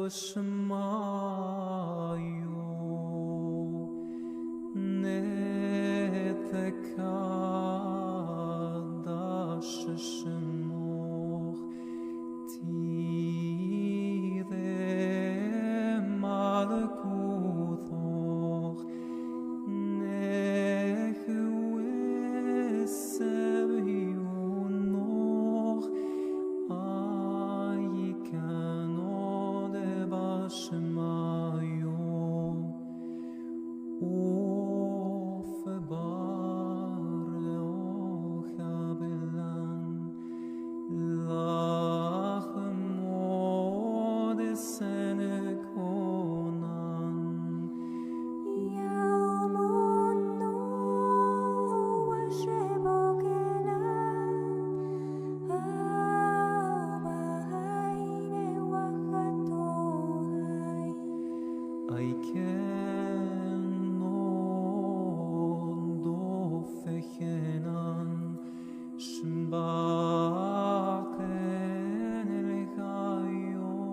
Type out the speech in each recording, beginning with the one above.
בשמיים נתקדש שמוך תראה מלכותך נחוה סביונך איקנו דבשמיים وفبارك بلن لحمود سنكونن يوم وشبكنا أبهين وخطوهين فخنان شمباقن الخيوبين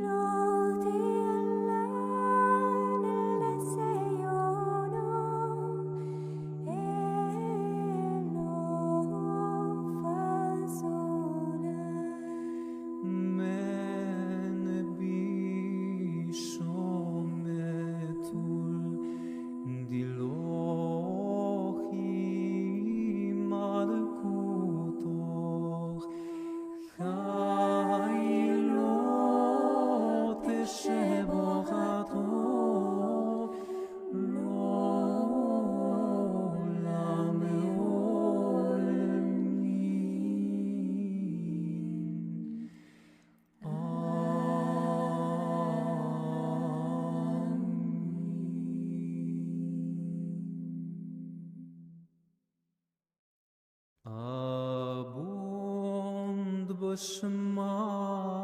لوتي اللان لسيونو إلو فازولا من بيشومتول دلوخي ملكوتوخ خيلوت شبغتو לעולם עולמים. Abund בשמיים